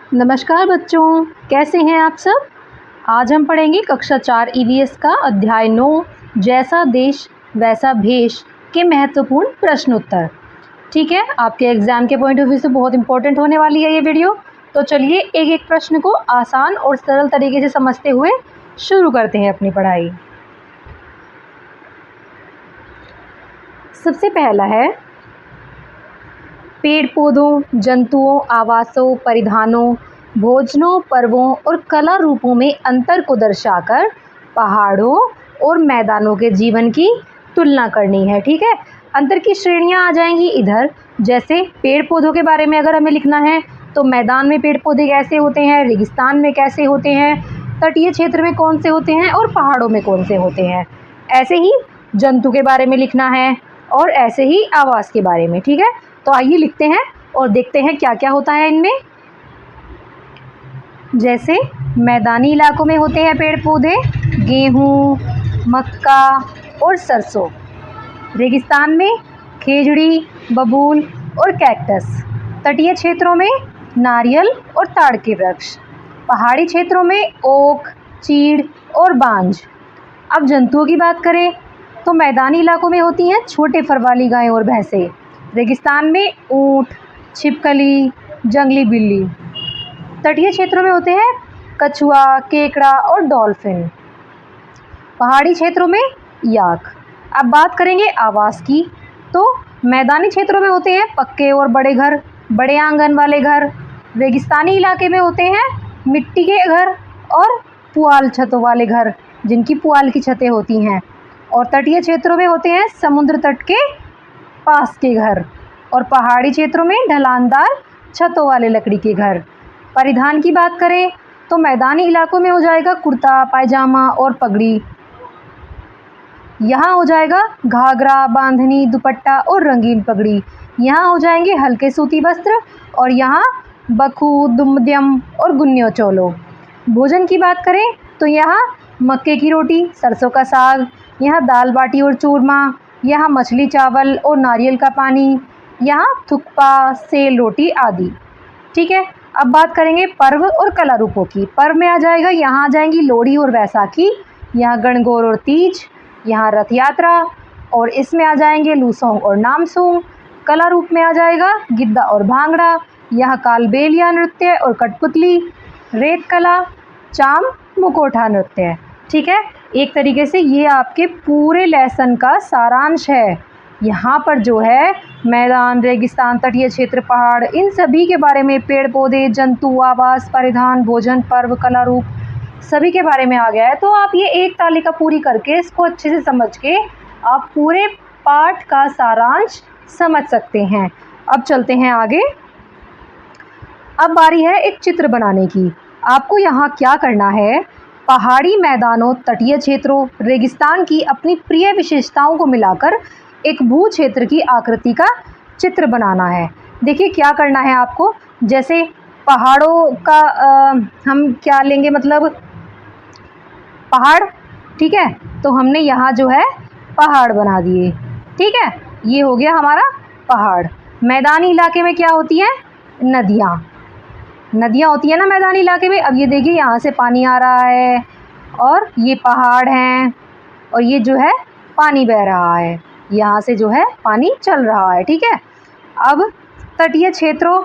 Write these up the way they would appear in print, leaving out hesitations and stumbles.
नमस्कार बच्चों, कैसे हैं आप सब। आज हम पढ़ेंगे कक्षा 4 ईवीएस का अध्याय 9 जैसा देश वैसा भेष के महत्वपूर्ण प्रश्न उत्तर। ठीक है, आपके एग्जाम के पॉइंट ऑफ व्यू से बहुत इंपॉर्टेंट होने वाली है ये वीडियो। तो चलिए एक एक प्रश्न को आसान और सरल तरीके से समझते हुए शुरू करते हैं अपनी पढ़ाई। सबसे पहला है पेड़ पौधों, जंतुओं, आवासों, परिधानों, भोजनों, पर्वों और कला रूपों में अंतर को दर्शाकर पहाड़ों और मैदानों के जीवन की तुलना करनी है। ठीक है, अंतर की श्रेणियां आ जाएंगी इधर। जैसे पेड़ पौधों के बारे में अगर हमें लिखना है तो मैदान में पेड़ पौधे कैसे होते हैं, रेगिस्तान में कैसे होते हैं, तटीय क्षेत्र में कौन से होते हैं और पहाड़ों में कौन से होते हैं। ऐसे ही जंतु के बारे में लिखना है और ऐसे ही आवास के बारे में। ठीक है, तो आइए लिखते हैं और देखते हैं क्या क्या होता है इनमें। जैसे मैदानी इलाकों में होते हैं पेड़ पौधे गेहूँ, मक्का और सरसों। रेगिस्तान में खेजड़ी, बबूल और कैक्टस। तटीय क्षेत्रों में नारियल और ताड़ के वृक्ष। पहाड़ी क्षेत्रों में ओक, चीड़ और बांज। अब जंतुओं की बात करें तो मैदानी इलाकों में होती हैं छोटे फर वाली गायें और भैंसें। रेगिस्तान में ऊँट, छिपकली, जंगली बिल्ली। तटीय क्षेत्रों में होते हैं कछुआ, केकड़ा और डॉल्फिन। पहाड़ी क्षेत्रों में याक। अब बात करेंगे आवास की तो मैदानी क्षेत्रों में होते हैं पक्के और बड़े घर, बड़े आंगन वाले घर। रेगिस्तानी इलाके में होते हैं मिट्टी के घर और पुआल छतों वाले घर, जिनकी पुआल की छतें होती हैं। और तटीय क्षेत्रों में होते हैं समुद्र तट के पास के घर और पहाड़ी क्षेत्रों में ढलानदार छतों वाले लकड़ी के घर। परिधान की बात करें तो मैदानी इलाकों में हो जाएगा कुर्ता, पायजामा और पगड़ी। यहाँ हो जाएगा घाघरा, बांधनी, दुपट्टा और रंगीन पगड़ी। यहाँ हो जाएंगे हल्के सूती वस्त्र और यहाँ बखू, दुमद्यम और गुन्यो चोलो। भोजन की बात करें तो यहाँ मक्के की रोटी, सरसों का साग, यहाँ दाल बाटी और चूरमा, यहाँ मछली चावल और नारियल का पानी, यहाँ थुक्पा, सेल रोटी आदि। ठीक है, अब बात करेंगे पर्व और कला रूपों की। पर्व में आ जाएगा, यहाँ आ जाएंगी लोहड़ी और वैसाखी, यहाँ गणगौर और तीज, यहाँ रथ यात्रा और इसमें आ जाएंगे लूसोंग और नामसूंग। कला रूप में आ जाएगा गिद्दा और भांगड़ा, यहाँ कालबेलिया नृत्य और कठपुतली, रेत कला, चाम, मुकोठा नृत्य। ठीक है, एक तरीके से ये आपके पूरे लेसन का सारांश है। यहाँ पर जो है मैदान, रेगिस्तान, तटीय क्षेत्र, पहाड़, इन सभी के बारे में, पेड़ पौधे, जंतु, आवास, परिधान, भोजन, पर्व, कला रूप, सभी के बारे में आ गया है। तो आप ये एक तालिका पूरी करके इसको अच्छे से समझ के आप पूरे पाठ का सारांश समझ सकते हैं। अब चलते हैं आगे। अब बारी है एक चित्र बनाने की। आपको यहाँ क्या करना है, पहाड़ी मैदानों, तटीय क्षेत्रों, रेगिस्तान की अपनी प्रिय विशेषताओं को मिलाकर एक भू क्षेत्र की आकृति का चित्र बनाना है। देखिए क्या करना है आपको। जैसे पहाड़ों का हम क्या लेंगे, मतलब पहाड़। ठीक है, तो हमने यहाँ जो है पहाड़ बना दिए। ठीक है, ये हो गया हमारा पहाड़। मैदानी इलाके में क्या होती है, नदियाँ। नदियाँ होती है ना मैदानी इलाके में। अब ये देखिए यहाँ से पानी आ रहा है और ये पहाड़ हैं और ये जो है पानी बह रहा है, यहाँ से जो है पानी चल रहा है। ठीक है, अब तटीय क्षेत्रों,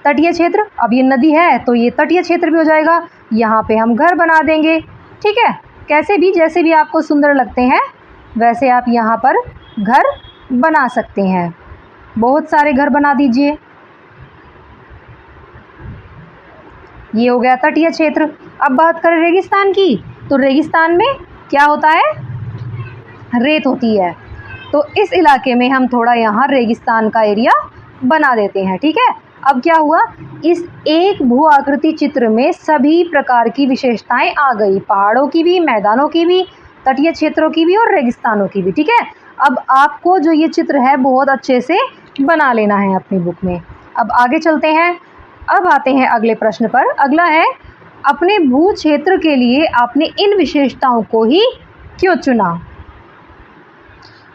तटीय क्षेत्र, अब ये नदी है तो ये तटीय क्षेत्र भी हो जाएगा। यहाँ पे हम घर बना देंगे। ठीक है, कैसे भी जैसे भी आपको सुंदर लगते हैं वैसे आप यहाँ पर घर बना सकते हैं। बहुत सारे घर बना दीजिए। ये हो गया तटीय क्षेत्र। अब बात करें रेगिस्तान की तो रेगिस्तान में क्या होता है, रेत होती है। तो इस इलाके में हम थोड़ा यहाँ रेगिस्तान का एरिया बना देते हैं। ठीक है, अब क्या हुआ, इस एक भू आकृति चित्र में सभी प्रकार की विशेषताएं आ गई, पहाड़ों की भी, मैदानों की भी, तटीय क्षेत्रों की भी और रेगिस्तानों की भी। ठीक है, अब आपको जो ये चित्र है बहुत अच्छे से बना लेना है अपनी बुक में। अब आगे चलते हैं। अब आते हैं अगले प्रश्न पर। अगला है, अपने भू क्षेत्र के लिए आपने इन विशेषताओं को ही क्यों चुना।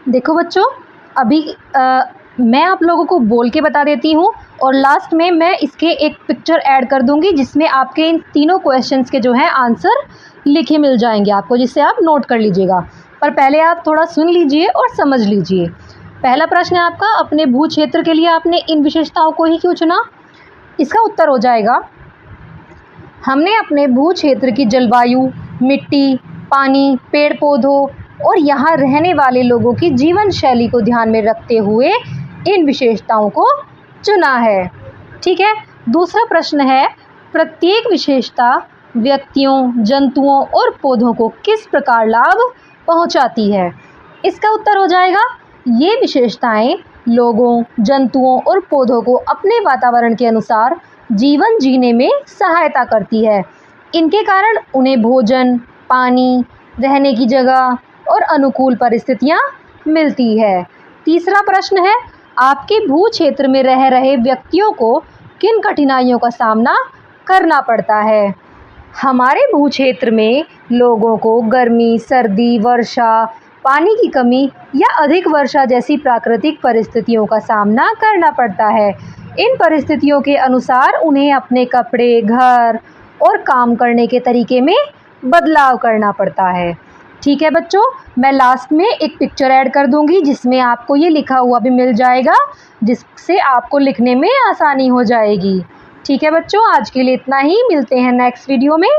देखो बच्चों, अभी मैं आप लोगों को बोल के बता देती हूँ और लास्ट में मैं इसके एक पिक्चर ऐड कर दूँगी जिसमें आपके इन तीनों क्वेश्चंस के जो हैं आंसर लिखे मिल जाएंगे आपको, जिससे आप नोट कर लीजिएगा। पर पहले आप थोड़ा सुन लीजिए और समझ लीजिए। पहला प्रश्न है आपका, अपने भू क्षेत्र के लिए आपने इन विशेषताओं को ही क्यों चुना? इसका उत्तर हो जाएगा, हमने अपने भू क्षेत्र की जलवायु, मिट्टी, पानी, पेड़ पौधों और यहाँ रहने वाले लोगों की जीवन शैली को ध्यान में रखते हुए इन विशेषताओं को चुना है। ठीक है। दूसरा प्रश्न है, प्रत्येक विशेषता व्यक्तियों, जंतुओं और पौधों को किस प्रकार लाभ पहुंचाती है? इसका उत्तर हो जाएगा, ये विशेषताएं लोगों, जंतुओं और पौधों को अपने वातावरण के अनुसार जीवन जीने में सहायता करती है। इनके कारण उन्हें भोजन, पानी, रहने की जगह और अनुकूल परिस्थितियां मिलती है। तीसरा प्रश्न है, आपके भू क्षेत्र में रह रहे व्यक्तियों को किन कठिनाइयों का सामना करना पड़ता है? हमारे भू क्षेत्र में लोगों को गर्मी, सर्दी, वर्षा, पानी की कमी या अधिक वर्षा जैसी प्राकृतिक परिस्थितियों का सामना करना पड़ता है। इन परिस्थितियों के अनुसार उन्हें अपने कपड़े, घर और काम करने के तरीके में बदलाव करना पड़ता है। ठीक है बच्चों, मैं लास्ट में एक पिक्चर ऐड कर दूंगी जिसमें आपको ये लिखा हुआ भी मिल जाएगा, जिससे आपको लिखने में आसानी हो जाएगी। ठीक है बच्चों, आज के लिए इतना ही, मिलते हैं नेक्स्ट वीडियो में।